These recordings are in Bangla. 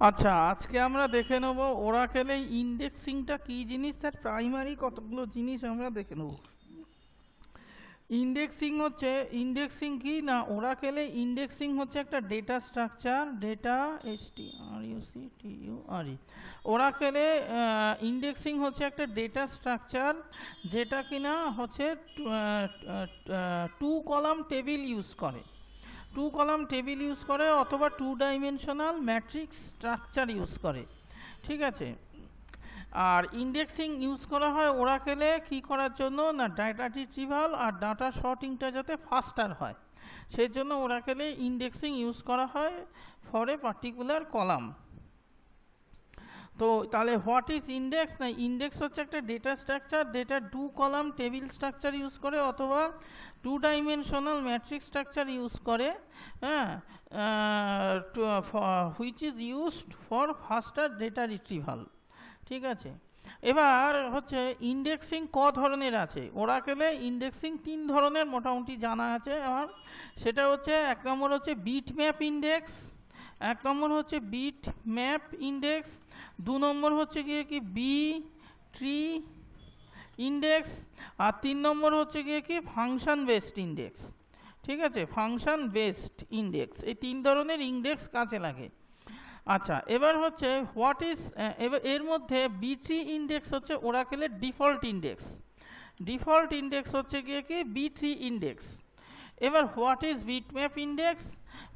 আচ্ছা, আজকে আমরা দেখে নেব ওরাকেলে ইন্ডেক্সিংটা কি জিনিস, তার প্রাইমারি কতগুলো জিনিস আমরা দেখে নেব। ইন্ডেক্সিং কি না, ওরাকেলে ইন্ডেক্সিং হচ্ছে একটা ডেটা স্ট্রাকচার, ডেটা STRUCTURE। ওরাকেলে ইন্ডেক্সিং হচ্ছে একটা ডেটা স্ট্রাকচার যেটা কিনা হচ্ছে টু কলাম টেবিল ইউজ করে, টু কলাম টেবিল ইউজ করে অথবা two dimensional matrix structure use করে। ঠিক আছে, আর ইন্ডেক্সিং ইউজ করা হয় ওরাকেলে কি করার জন্য না, ডাটা রিট্রিভাল আর ডাটা সর্টিংটা যাতে ফাস্টার হয় সেই জন্য ওরাকেলে ইন্ডেক্সিং ইউজ করা হয় ফর এ পার্টিকুলার কলাম। তো তাহলে হোয়াট ইজ ইন্ডেক্স না, ইন্ডেক্স হচ্ছে একটা ডেটা স্ট্রাকচার যেটা two column table structure use করে অথবা two dimensional matrix structure use করে, হ্যাঁ, which is used for faster data retrieval. ঠিক আছে, এবার হচ্ছে ইন্ডেক্সিং ক ধরনের আছে, ওরাকেলে ইন্ডেক্সিং তিন ধরনের মোটামুটি জানা আছে আমার। সেটা হচ্ছে এক নম্বর হচ্ছে বিট ম্যাপ ইন্ডেক্স, এক নম্বর হচ্ছে বিট ম্যাপ ইন্ডেক্স, দু নম্বর হচ্ছে গিয়ে কি বি ট্রি ইন্ডেক্স, আর তিন নম্বর হচ্ছে গিয়ে কি ফাংশন বেসড ইন্ডেক্স। ঠিক আছে, ফাংশন বেসড ইন্ডেক্স, এই তিন ধরনের ইন্ডেক্স কাজে লাগে। আচ্ছা, এবার হচ্ছে হোয়াট ইজ, এবার এর মধ্যে বি3 ইন্ডেক্স হচ্ছে ওরাকেলের ডিফল্ট ইন্ডেক্স, ডিফল্ট ইন্ডেক্স হচ্ছে গিয়ে কি বি3 ইন্ডেক্স। এবার what is bitmap index,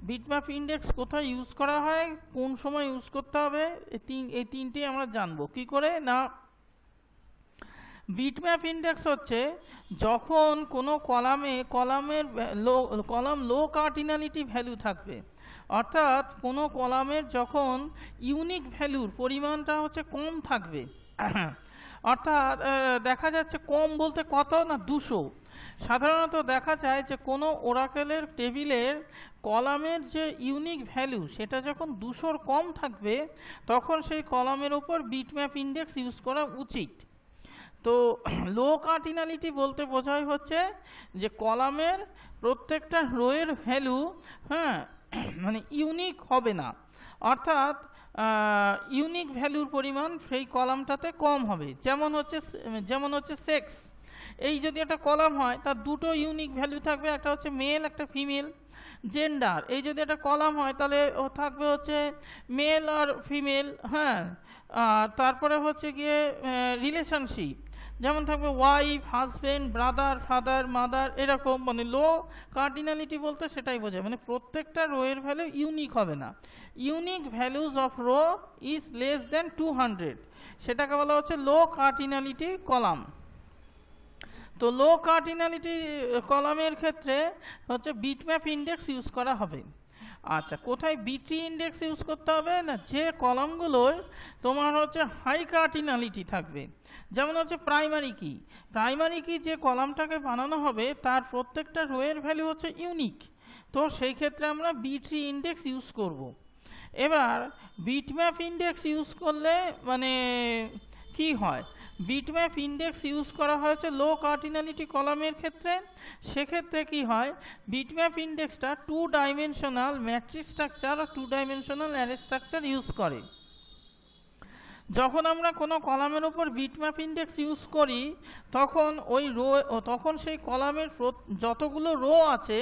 bitmap index কোথায় ইউজ করা হয়, কোন সময় ইউজ করতে হবে, এই তিনটি আমরা জানবো কি করে না। বিটম্যাপ ইন্ডেক্স হচ্ছে যখন কোনো কলাম লো কার্ডিনালিটি ভ্যালু থাকবে, অর্থাৎ কোনো কলামের যখন ইউনিক ভ্যালুর পরিমাণটা হচ্ছে কম থাকবে, অর্থাৎ দেখা যাচ্ছে কম বলতে কত না 200। সাধারণত দেখা যায় যে কোনো ওরাকেলের টেবিলের কলামের যে ইউনিক ভ্যালু সেটা যখন 200-র কম থাকবে তখন সেই কলামের ওপর বিটম্যাপ ইন্ডেক্স ইউজ করা উচিত। তো লো কার্ডিনালিটি বলতে বোঝায় হচ্ছে যে কলামের প্রত্যেকটা রোয়ের ভ্যালু, হ্যাঁ, মানে ইউনিক হবে না, অর্থাৎ ইউনিক ভ্যালুর পরিমাণ সেই কলামটাতে কম হবে। যেমন হচ্ছে সেক্স, এই যদি একটা কলাম হয় তার দুটো ইউনিক ভ্যালু থাকবে, একটা হচ্ছে মেল একটা ফিমেল। জেন্ডার, এই যদি একটা কলাম হয় তাহলে ও থাকবে হচ্ছে মেল আর ফিমেল, হ্যাঁ। তারপরে হচ্ছে গিয়ে রিলেশনশিপ, যেমন থাকবে wife husband brother father mother, এরকম। মানে লো কার্ডিনালিটি বলতে সেটাই বোঝায়, মানে প্রত্যেকটা রোয়ের ভ্যালু ইউনিক হবে না। Unique values of rho is less than 200, সেটাকে বলা হচ্ছে লো কার্ডিনালিটি কলাম। তো লো কার্ডিনালিটি কলামের ক্ষেত্রে হচ্ছে বিটম্যাপ ইন্ডেক্স ইউজ করা হবে। আচ্ছা, কোথায় বিটি ইন্ডেক্স ইউজ করতে হবে না, যে কলামগুলোর তোমার হচ্ছে হাই কার্ডিনালিটি থাকবে, যেমন হচ্ছে প্রাইমারি কি যে কলামটাকে বানানো হবে তার প্রত্যেকটা রোয়ের ভ্যালু হচ্ছে ইউনিক, তো সেই ক্ষেত্রে আমরা বিটি ইন্ডেক্স ইউজ করব। এবার বিটম্যাপ ইন্ডেক্স ইউজ করলে মানে কি হয়, বিটম্যাপ ইন্ডেক্স ইউজ করা হয়েছে লো কার্ডিনালিটি কলামের ক্ষেত্রে, সেক্ষেত্রে কি হয়, বিটম্যাপ ইন্ডেক্সটা টু ডাইমেনশনাল ম্যাট্রিক্স স্ট্রাকচার আর two dimensional array structure use করে। যখন আমরা কোনো কলামের উপর বিটম্যাপ ইন্ডেক্স ইউজ করি তখন সেই কলামের যতগুলো রো আছে,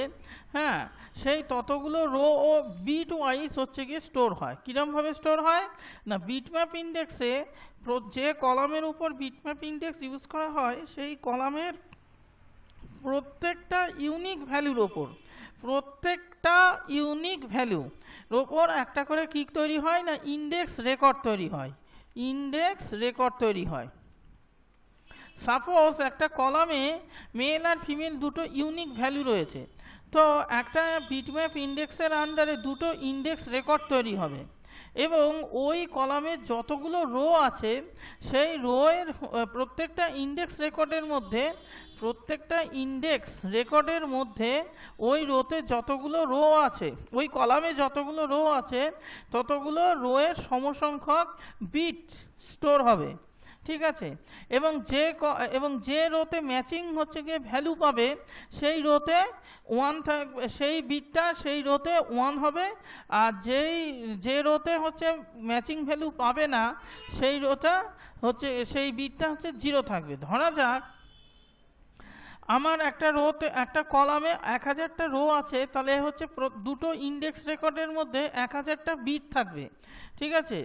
হ্যাঁ, সেই ততগুলো রো ও বিট ওয়াইজ হচ্ছে গিয়ে স্টোর হয়। কীরকমভাবে স্টোর হয় না, বিটম্যাপ ইন্ডেক্সে যে কলামের উপর বিটম্যাপ ইন্ডেক্স ইউজ করা হয় সেই কলামের প্রত্যেকটা ইউনিক ভ্যালুর ওপর একটা করে কি তৈরি হয় না, ইন্ডেক্স রেকর্ড তৈরি হয়। সাপোজ একটা কলামে মেল আর ফিমেল দুটো ইউনিক ভ্যালু রয়েছে, তো একটা বিটম্যাপ ইন্ডেক্সের আন্ডারে দুটো ইন্ডেক্স রেকর্ড তৈরি হবে এবং ওই কলামের যতগুলো রো আছে সেই রোয়ের প্রত্যেকটা ইন্ডেক্স রেকর্ডের মধ্যে ওই রোতে যতগুলো রো আছে, ওই কলামে যতগুলো রো আছে ততগুলো রোয়ের সমসংখ্যক বিট স্টোর হবে। ঠিক আছে, এবং যে রোতে ম্যাচিং হচ্ছে গিয়ে ভ্যালু পাবে সেই রোতে 1 থাকবে, সেই বিটটা সেই রোতে 1 হবে, আর যে রোতে হচ্ছে ম্যাচিং ভ্যালু পাবে না সেই রোটা হচ্ছে, সেই বিটটা হচ্ছে 0 থাকবে। ধরা যাক আমার একটা রোতে, একটা কলামে 1000টা রো আছে, তাহলে হচ্ছে দুটো ইন্ডেক্স রেকর্ডের মধ্যে 1000টা বিট থাকবে। ঠিক আছে,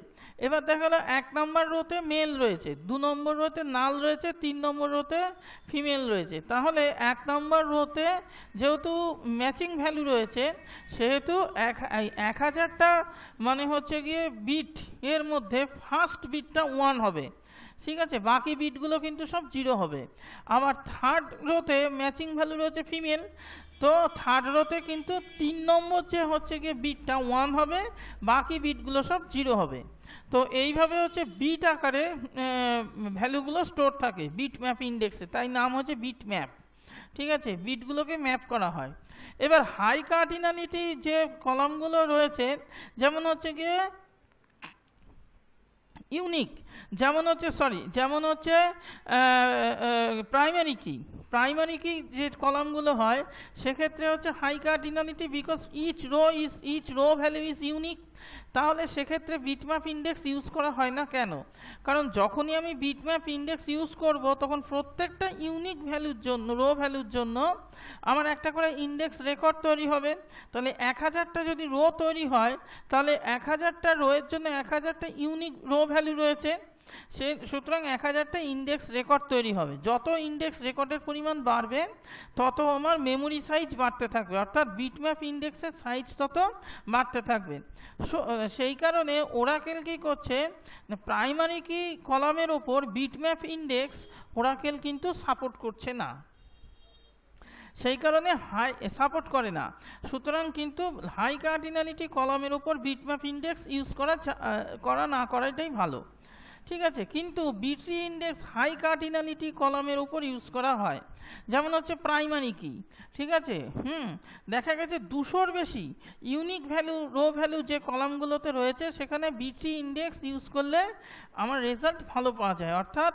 এবার দেখা গেল 1 নম্বর রোতে মেল রয়েছে, 2 নম্বর রোতে নাল রয়েছে, 3 নম্বর রোতে ফিমেল রয়েছে। তাহলে 1 নম্বর রোতে যেহেতু ম্যাচিং ভ্যালু রয়েছে সেহেতু 1000টা মানে হচ্ছে গিয়ে বিট এর মধ্যে ফার্স্ট বিটটা 1 হবে। ঠিক আছে, বাকি বিটগুলো কিন্তু সব 0 হবে। আবার থার্ড রোতে ম্যাচিং ভ্যালু রয়েছে ফিমেল, তো থার্ড রোতে কিন্তু 3 নম্বর যে হচ্ছে গিয়ে বিটটা 1 হবে, বাকি বিটগুলো সব 0 হবে। তো এইভাবে হচ্ছে বিট আকারে ভ্যালুগুলো স্টোর থাকে বিট ম্যাপ ইন্ডেক্সে, তাই নাম হচ্ছে বিট ম্যাপ। ঠিক আছে, বিটগুলোকে ম্যাপ করা হয়। এবার হাই কার্ডিনালিটি যে কলামগুলো রয়েছে, যেমন হচ্ছে গিয়ে ইউনিক, যেমন হচ্ছে প্রাইমারি কি যে কলামগুলো হয় সেক্ষেত্রে হচ্ছে high cardinality, because each row value is unique. তাহলে সেক্ষেত্রে বিটম্যাপ ইন্ডেক্স ইউজ করা হয় না। কেন? কারণ যখনই আমি বিটম্যাপ ইন্ডেক্স ইউজ করব তখন প্রত্যেকটা ইউনিক ভ্যালুর জন্য, রো ভ্যালুর জন্য আমার একটা করে ইন্ডেক্স রেকর্ড তৈরি হবে। তাহলে 1000টা যদি রো তৈরি হয় তাহলে 1000টা রোয়ের জন্য 1000টা ইউনিক রো ভ্যালু রয়েছে, সুতরাং 1000টা ইন্ডেক্স রেকর্ড তৈরি হবে। যত ইন্ডেক্স রেকর্ডের পরিমাণ বাড়বে তত আমার মেমোরি সাইজ বাড়তে থাকবে, অর্থাৎ বিটম্যাপ ইন্ডেক্সের সাইজ তত বাড়তে থাকবে। সেই কারণে ওরাকেল কি করছে, প্রাইমারি কি কলামের ওপর বিটম্যাপ ইন্ডেক্স ওরাকেল কিন্তু সাপোর্ট করছে না, সেই কারণে সাপোর্ট করে না। সুতরাং কিন্তু হাই কার্ডিনালিটি কলামের ওপর বিটম্যাপ ইন্ডেক্স ইউজ করা না করাটাই ভালো। ঠিক আছে, কিন্তু বিট্রি ইন্ডেক্স হাই কার্ডিনালিটি কলামের উপর ইউজ করা হয়, যেমন হচ্ছে প্রাইমারি কি। ঠিক আছে, দেখা গেছে 200-র বেশি ইউনিক ভ্যালু, রো ভ্যালু যে কলামগুলোতে রয়েছে সেখানে বিট্রি ইন্ডেক্স ইউজ করলে আমার রেজাল্ট ভালো পাওয়া যায়, অর্থাৎ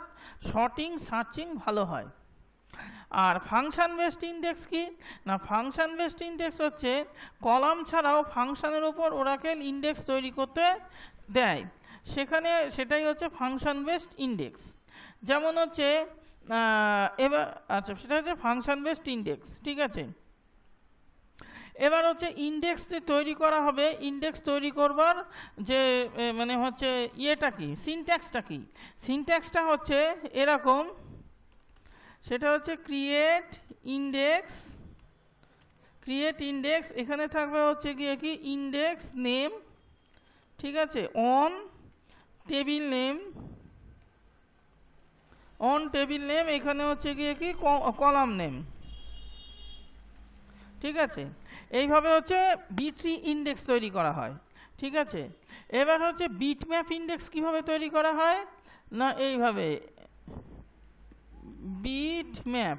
সার্চিং ভালো হয়। আর ফাংশন বেসড ইন্ডেক্স কি না, ফাংশন বেসড ইন্ডেক্স হচ্ছে কলাম ছাড়াও ফাংশনের উপর ওরাকেল ইন্ডেক্স তৈরি করতে দেয়, সেটাই হচ্ছে ফাংশন বেসড ইন্ডেক্স। যেমন হচ্ছে সেটা হচ্ছে ফাংশন বেসড ইন্ডেক্স। ঠিক আছে, এবার হচ্ছে ইন্ডেক্স তৈরি করা হবে। ইন্ডেক্স তৈরি করবার যে মানে হচ্ছে ইয়েটা কি, সিনট্যাক্সটা হচ্ছে এরকম, সেটা হচ্ছে ক্রিয়েট ইন্ডেক্স, এখানে থাকবে হচ্ছে গিয়ে কি ইন্ডেক্স নেম। ঠিক আছে, অন টেবিল নেম, এখানে হচ্ছে গিয়ে কি কলাম নেম। ঠিক আছে, এইভাবে হচ্ছে বিট্রি ইন্ডেক্স তৈরি করা হয়। ঠিক আছে, এবার হচ্ছে বিটম্যাপ ইন্ডেক্স কিভাবে তৈরি করা হয় না, এইভাবে বিটম্যাপ,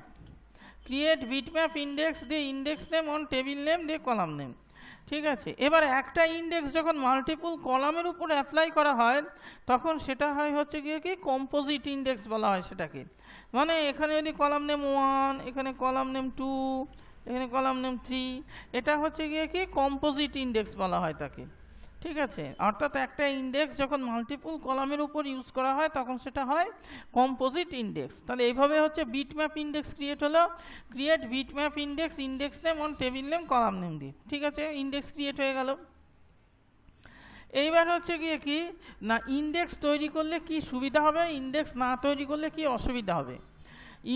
ক্রিয়েট বিটম্যাপ ইন্ডেক্স দিয়ে index name on table name দিয়ে কলাম নেম। ঠিক আছে, এবার একটা ইন্ডেক্স যখন মাল্টিপল কলামের উপর অ্যাপ্লাই করা হয় তখন সেটা হয় হচ্ছে গিয়ে কি কম্পোজিট ইন্ডেক্স বলা হয় সেটাকে। মানে এখানে যদি কলাম নেম 1, এখানে কলাম নেম 2, এখানে কলাম নেম 3, এটা হচ্ছে গিয়ে কি কম্পোজিট ইন্ডেক্স বলা হয় তাকে। ঠিক আছে, অর্থাৎ একটা ইন্ডেক্স যখন মাল্টিপল কলামের উপর ইউজ করা হয় তখন সেটা হয় কম্পোজিট ইন্ডেক্স। তাহলে এইভাবে হচ্ছে বিটম্যাপ ইন্ডেক্স ক্রিয়েট হলো, create bitmap index name on table name column name দিয়ে। ঠিক আছে, ইন্ডেক্স ক্রিয়েট হয়ে গেল। এইবার হচ্ছে গিয়ে কি না, ইন্ডেক্স তৈরি করলে কি সুবিধা হবে, ইন্ডেক্স না তৈরি করলে কি অসুবিধা হবে।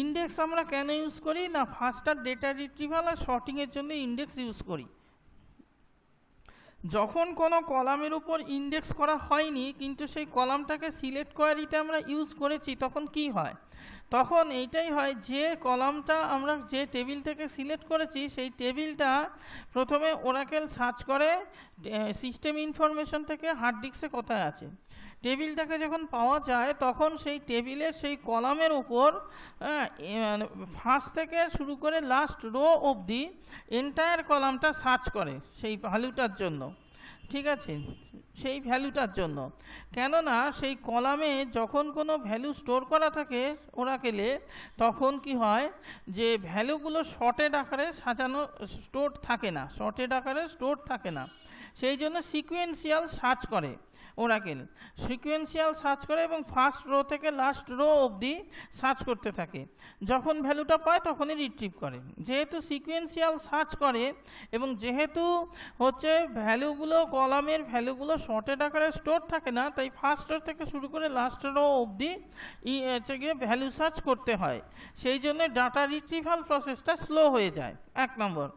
ইন্ডেক্স আমরা কেন ইউজ করি না, ফাস্টার ডেটা রিট্রিভাল আর সর্টিংয়ের জন্য ইন্ডেক্স ইউজ করি। যখন কোনো কলামের উপর ইন্ডেক্স করা হয়নি কিন্তু সেই কলামটাকে সিলেক্ট কোয়ারিতে আমরা ইউজ করেছি, তখন কি হয়, তখন এইটাই হয় যে কলামটা আমরা যে টেবিল থেকে সিলেক্ট করেছি সেই টেবিলটা প্রথমে ওরাকেল সার্চ করে সিস্টেম ইনফরমেশন থেকে হার্ড ডিস্কে কোথায় আছে। টেবিলটাকে যখন পাওয়া যায় তখন সেই টেবিলের সেই কলামের উপর ফার্স্ট থেকে শুরু করে লাস্ট রো অবধি এন্টায়ার কলামটা সার্চ করে সেই ভ্যালুটার জন্য। ঠিক আছে, সেই ভ্যালুটার জন্য। কেননা সেই কলামে যখন কোনো ভ্যালু স্টোর করা থাকে ওরাকেলে, তখন কি হয় যে ভ্যালুগুলো শর্টেড আকারে সাজানো স্টোর থাকে না, শর্টেড আকারে স্টোর থাকে না। সেই জন্য সিকোয়েন্সিয়াল সার্চ করে ওরাকেল, সিকোয়েন্সিয়াল সার্চ করে এবং ফার্স্ট রো থেকে লাস্ট রো অবধি সার্চ করতে থাকে। যখন ভ্যালুটা পায় তখনই রিট্রিভ করে। যেহেতু সিকোয়েন্সিয়াল সার্চ করে এবং যেহেতু হচ্ছে ভ্যালুগুলো কলামের ভ্যালুগুলো শর্টেড আকারে স্টোর থাকে না, তাই ফার্স্ট রো থেকে শুরু করে লাস্ট রো অবধি হচ্ছে গিয়ে ভ্যালু সার্চ করতে হয়। সেই জন্য ডাটা রিট্রিভাল প্রসেসটা স্লো হয়ে যায়, 1 নম্বর।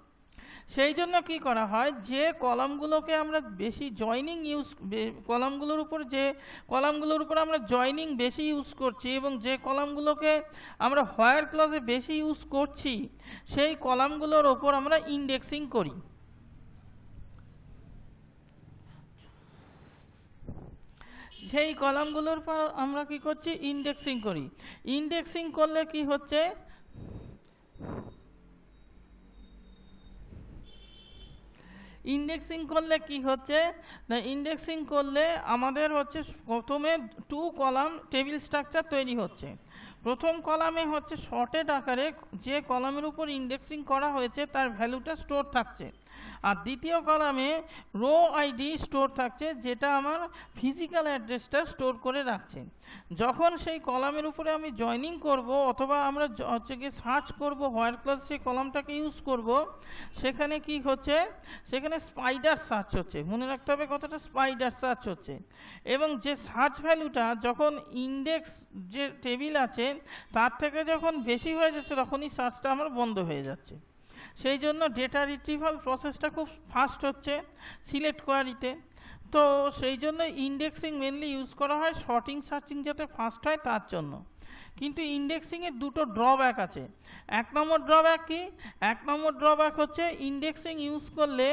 সেই জন্য কি করা হয়, যে কলামগুলোকে আমরা বেশি জয়নিং কলামগুলোর উপর আমরা জয়নিং বেশি ইউজ করছি এবং যে কলামগুলোকে আমরা হোয়ার ক্লজে বেশি ইউজ করছি, সেই কলামগুলোর ওপর আমরা ইন্ডেক্সিং করি। সেই কলামগুলোর পর আমরা কি করছি, ইন্ডেক্সিং করি। ইন্ডেক্সিং করলে কি হচ্ছে, ইন্ডেক্সিং করলে আমাদের হচ্ছে প্রথমে 2 কলাম টেবিল স্ট্রাকচার তৈরি হচ্ছে। প্রথম কলামে হচ্ছে শর্টেড আকারে যে কলামের উপর ইন্ডেক্সিং করা হয়েছে তার ভ্যালুটা স্টোর থাকছে, আর দ্বিতীয় কলামে রো আইডি স্টোর থাকছে, যেটা আমার ফিজিক্যাল অ্যাড্রেসটা স্টোর করে রাখছে। যখন সেই কলামের উপরে আমি জয়নিং করব অথবা আমরা হচ্ছে গিয়ে সার্চ করব, হোয়ার ক্লজ সেই কলামটাকে ইউজ করব, সেখানে কি হচ্ছে, সেখানে স্পাইডার সার্চ হচ্ছে। মনে রাখতে হবে কতটা স্পাইডার সার্চ হচ্ছে। এবং যে সার্চ ভ্যালুটা যখন ইন্ডেক্স যে টেবিল আছে তার থেকে যখন বেশি হয়ে যাচ্ছে, তখনই সার্চটা আমার বন্ধ হয়ে যাচ্ছে। সেই জন্য ডেটা রিট্রিভাল প্রসেসটা খুব ফাস্ট হচ্ছে সিলেক্ট কোয়ারিতে। তো সেই জন্য ইন্ডেক্সিং মেনলি ইউজ করা হয় শর্টিং সার্চিং যাতে ফাস্ট হয় তার জন্য। কিন্তু ইন্ডেক্সিংয়ের 2টো ড্রব্যাক আছে। 1 নম্বর ড্রব্যাক কি, 1 নম্বর ড্রব্যাক হচ্ছে ইন্ডেক্সিং ইউজ করলে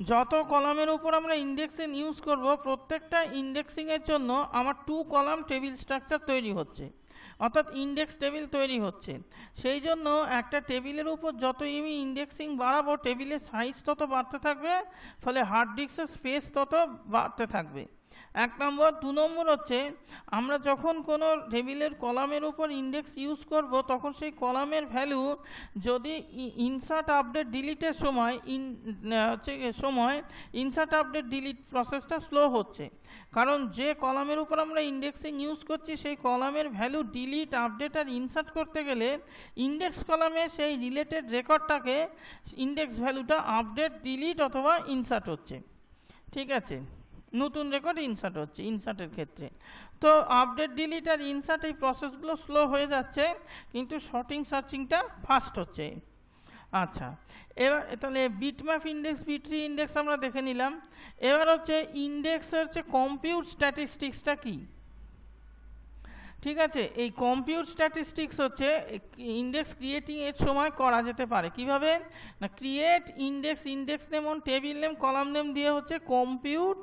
যত কলামের উপর আমরা ইন্ডেক্সিং ইউজ করব, প্রত্যেকটা ইন্ডেক্সিংয়ের জন্য আমার 2 কলাম টেবিল স্ট্রাকচার তৈরি হচ্ছে, অর্থাৎ ইন্ডেক্স টেবিল তৈরি হচ্ছে। সেই জন্য একটা টেবিলের উপর যত আমি ইন্ডেক্সিং বাড়াবো, টেবিলের সাইজ তত বাড়তে থাকবে, ফলে হার্ড ডিস্কের স্পেস তত বাড়তে থাকবে। 1 নম্বর। 2 নম্বর হচ্ছে আমরা যখন কোনো টেবিলের কলামের উপর ইন্ডেক্স ইউজ করব, তখন সেই কলামের ভ্যালু যদি ইনসার্ট আপডেট ডিলিটের সময় ইনসার্ট আপডেট ডিলিট প্রসেসটা স্লো হচ্ছে, কারণ যে কলামের উপর আমরা ইন্ডেক্সিং ইউজ করছি সেই কলামের ভ্যালু ডিলিট আপডেট আর ইনসার্ট করতে গেলে ইন্ডেক্স কলামে সেই রিলেটেড রেকর্ডটাকে ইন্ডেক্স ভ্যালুটা আপডেট ডিলিট অথবা ইনসার্ট হচ্ছে। ঠিক আছে, নতুন রেকর্ড ইনসার্ট হচ্ছে ইনসার্টের ক্ষেত্রে। তো আপডেট ডিলিট আর ইনসার্ট এই প্রসেসগুলো স্লো হয়ে যাচ্ছে, কিন্তু শর্টিং সার্চিংটা ফাস্ট হচ্ছে। আচ্ছা, এবার তাহলে বিটম্যাপ ইন্ডেক্স, বিট্রি ইন্ডেক্স আমরা দেখে নিলাম। এবার হচ্ছে ইন্ডেক্সের হচ্ছে কম্পিউট স্ট্যাটিস্টিক্সটা কি। ঠিক আছে, এই কম্পিউট স্ট্যাটিস্টিক্স হচ্ছে ইন্ডেক্স ক্রিয়েটিং এর সময় করা যেতে পারে। কিভাবে না, create index, index name on table name column name দিয়ে হচ্ছে কম্পিউট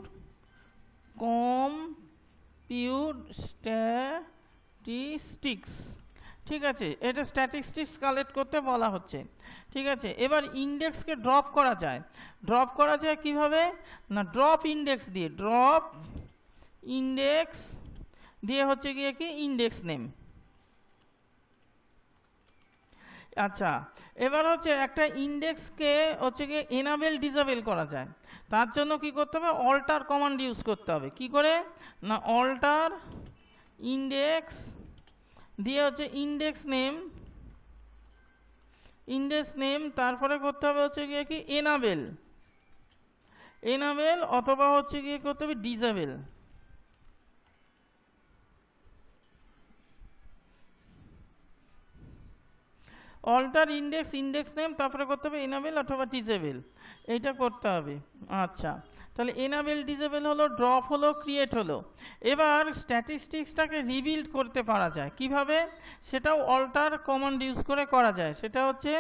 স্ট্যাটিস্টিক্স। ঠিক আছে, এটা স্ট্যাটিস্টিক্স কালেক্ট করতে বলা হচ্ছে। ঠিক আছে, এবার ইন্ডেক্সকে ড্রপ করা যায়। ড্রপ করা যায় কিভাবে না, ড্রপ ইন্ডেক্স দিয়ে, ড্রপ ইন্ডেক্স দিয়ে হচ্ছে গিয়ে কি ইন্ডেক্স নেম। আচ্ছা, এবার হচ্ছে একটা ইন্ডেক্সকে হচ্ছে গিয়ে এনাবেল ডিসেবল করা যায়। তার জন্য কি করতে হবে, অল্টার কমান্ড ইউজ করতে হবে। কি করে না, অল্টার ইন্ডেক্স দিয়ে হচ্ছে ইন্ডেক্স নেম, তারপরে করতে হবে হচ্ছে গিয়ে কি এনাবেল অথবা হচ্ছে গিয়ে করতে হবে ডিসেবল। অল্টার ইন্ডেক্স নেম, তারপরে করতে হবে এনাবেল অথবা ডিসেবল, এইটা করতে হবে। আচ্ছা, তাহলে এনাবেল ডিসেবল হলো, ড্রপ হলো, ক্রিয়েট হলো। এবার স্ট্যাটিস্টিক্সটাকে রিবিল্ড করতে পারা যায় কিভাবে, সেটাও অল্টার কমান্ড ইউজ করে করা যায়। সেটা হচ্ছে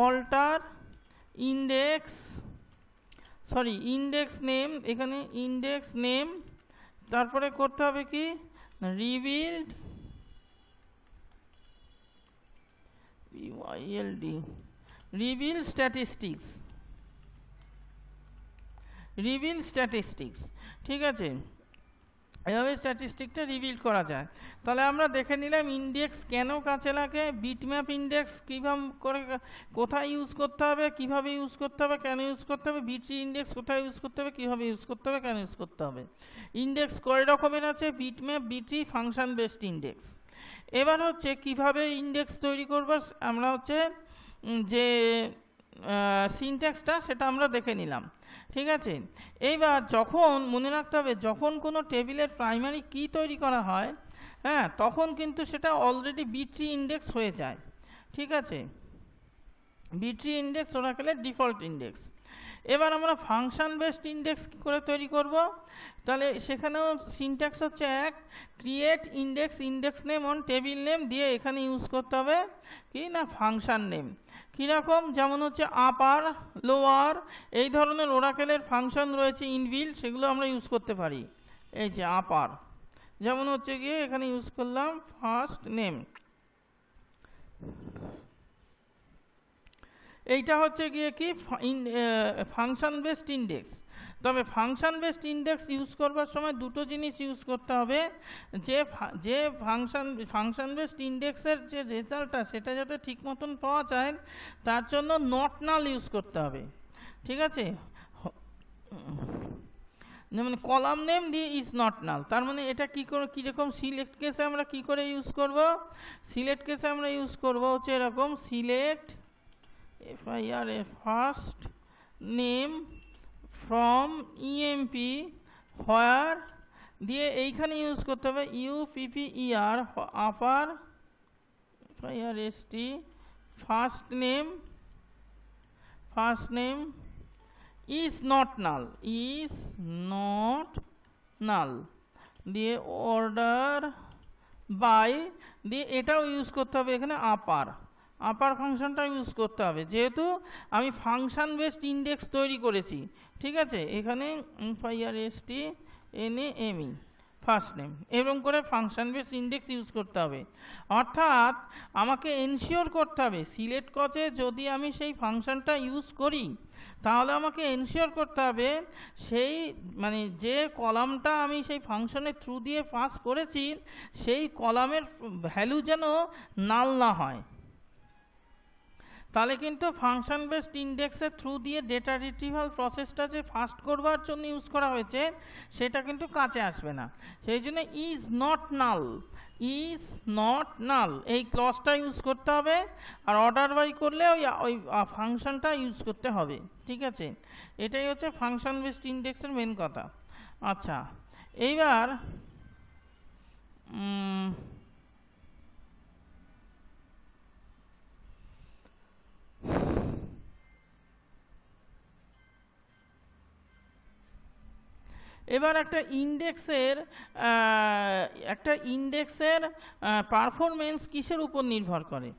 অল্টার ইন্ডেক্স নেম, এখানে ইন্ডেক্স নেম, তারপরে করতে হবে কি রিবিল্ড স্ট্যাটিস্টিক্স। রিভিল স্ট্যাটিস্টিক্স, ঠিক আছে, এভাবে স্ট্যাটিস্টিকটা রিভিল করা যায়। তাহলে আমরা দেখে নিলাম ইন্ডেক্স কেন কাজে লাগে, বিটম্যাপ ইন্ডেক্স কীভাবে করে কোথায় ইউজ করতে হবে, কীভাবে ইউজ করতে হবে, কেন ইউজ করতে হবে, বিট্রি ইন্ডেক্স কোথায় ইউজ করতে হবে, কীভাবে ইউজ করতে হবে, কেন ইউজ করতে হবে। ইন্ডেক্স কয় রকমের আছে, বিটম্যাপ, বিট্রি, ফাংশন বেসড ইন্ডেক্স। এবার হচ্ছে কিভাবে ইন্ডেক্স তৈরি করব, আমরা হচ্ছে যে সিনট্যাক্সটা সেটা আমরা দেখে নিলাম, ঠিক আছে। এইবার যখন মনে রাখতে হবে, যখন কোনো টেবিলের প্রাইমারি কি তৈরি করা হয়, হ্যাঁ, তখন কিন্তু সেটা অলরেডি বিট্রি ইন্ডেক্স হয়ে যায়, ঠিক আছে। বিট্রি ইন্ডেক্স ওরাকেলের ডিফল্ট ইন্ডেক্স। এবার আমরা ফাংশন বেসড ইন্ডেক্স কী করে তৈরি করব, তাহলে সেখানেও সিনট্যাক্স হচ্ছে এক, create index, index name on table name দিয়ে এখানে ইউজ করতে হবে কি না ফাংশন নেম। কীরকম, যেমন হচ্ছে আপার, লোয়ার, এই ধরনের ওরাকেলের ফাংশন রয়েছে ইনবিল্ট, সেগুলো আমরা ইউজ করতে পারি। এই যে আপার, যেমন হচ্ছে গিয়ে এখানে ইউজ করলাম ফার্স্ট নেম, এইটা হচ্ছে গিয়ে কি ফাংশন বেসড ইন্ডেক্স। তবে ফাংশন বেসড ইন্ডেক্স ইউজ করবার সময় দুটো জিনিস ইউজ করতে হবে, যে ফাংশন বেসড ইন্ডেক্সের যে রেজাল্টটা সেটা যাতে ঠিক মতন পাওয়া যায়, তার জন্য নট নাল ইউজ করতে হবে, ঠিক আছে। যেমন কলাম নেম দিয়ে ইজ নট নাল, তার মানে এটা কীরকম সিলেক্ট কেসে আমরা কি করে ইউজ করব, সিলেক্ট কেসে আমরা ইউজ করব হচ্ছে এরকম, select FIR first name from EMP হোয়ার দিয়ে এইখানে ইউজ করতে হবে UPPER upper FIRST first name is not নাল দিয়ে অর্ডার বাই দিয়ে এটাও ইউজ করতে হবে এখানে আপার ফাংশনটা ইউজ করতে হবে, যেহেতু আমি ফাংশন বেসড ইন্ডেক্স তৈরি করেছি, ঠিক আছে। এখানে FIRST NAME ফার্স্ট নেম এরকম করে ফাংশন বেসড ইন্ডেক্স ইউজ করতে হবে। অর্থাৎ আমাকে এনশিওর করতে হবে সিলেক্ট কজে যদি আমি সেই ফাংশনটা ইউজ করি, তাহলে আমাকে এনশিওর করতে হবে সেই মানে যে কলামটা আমি সেই ফাংশনের থ্রু দিয়ে পাস করেছি সেই কলামের ভ্যালু যেন নাল না হয়, তাহলে কিন্তু ফাংশন বেসড ইন্ডেক্সের থ্রু দিয়ে ডেটা রিট্রিভাল প্রসেসটা যে ফাস্ট করবার জন্য ইউজ করা হয়েছে সেটা কিন্তু কাজে আসবে না। সেই জন্য ইজ নট নাল এই ক্লজটা ইউজ করতে হবে, আর অর্ডার বাই করলে ওই ফাংশনটা ইউজ করতে হবে, ঠিক আছে। এটাই হচ্ছে ফাংশন বেসড ইন্ডেক্সের মেন কথা। আচ্ছা, এইবার একটা ইন্ডেক্সের পারফরমেন্স কিসের উপর নির্ভর করে,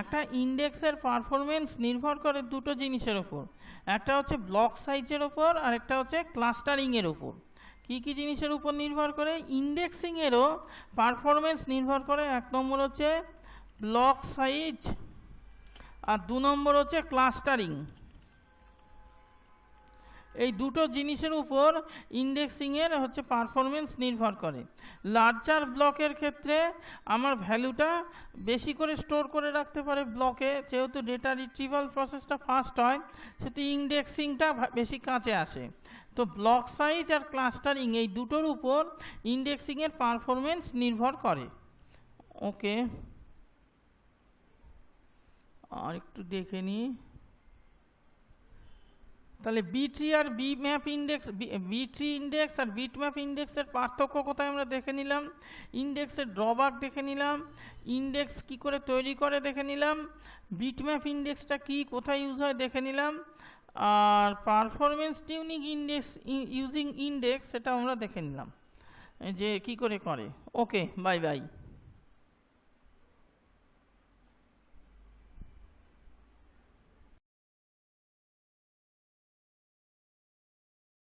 একটা ইন্ডেক্সের পারফরমেন্স নির্ভর করে দুটো জিনিসের উপর, একটা হচ্ছে ব্লক সাইজের উপর আর একটা হচ্ছে ক্লাস্টারিংয়ের উপর। কি কি জিনিসের উপর নির্ভর করে, ইন্ডেক্সিংয়েরও পারফরমেন্স নির্ভর করে, এক নম্বর হচ্ছে ব্লক সাইজ আর দু নম্বর হচ্ছে ক্লাস্টারিং। এই দুটো জিনিসের উপর ইন্ডেক্সিংয়ের হচ্ছে পারফরমেন্স নির্ভর করে। লার্জার ব্লকের ক্ষেত্রে আমার ভ্যালুটা বেশি করে স্টোর করে রাখতে পারে ব্লকে, যেহেতু ডেটা রিট্রিভাল প্রসেসটা ফাস্ট হয় সেটা ইন্ডেক্সিংটা বেশি কাছে আসে। তো ব্লক সাইজ আর ক্লাস্টারিং এই দুটোর উপর ইন্ডেক্সিংয়ের পারফরমেন্স নির্ভর করে। ওকে, আর একটু দেখে নিই। তাহলে বিট্রি আর বিটম্যাপ ইন্ডেক্স আর বিটম্যাপ ইন্ডেক্সের পার্থক্য কোথায় আমরা দেখে নিলাম, ইন্ডেক্সের ড্রব্যাক দেখে নিলাম, ইন্ডেক্স কি করে তৈরি করে দেখে নিলাম, বিটম্যাপ ইন্ডেক্সটা কি কোথায় ইউজ হয় দেখে নিলাম, আর performance tuning index using index সেটা আমরা দেখে নিলাম যে কি করে। Okay, bye by.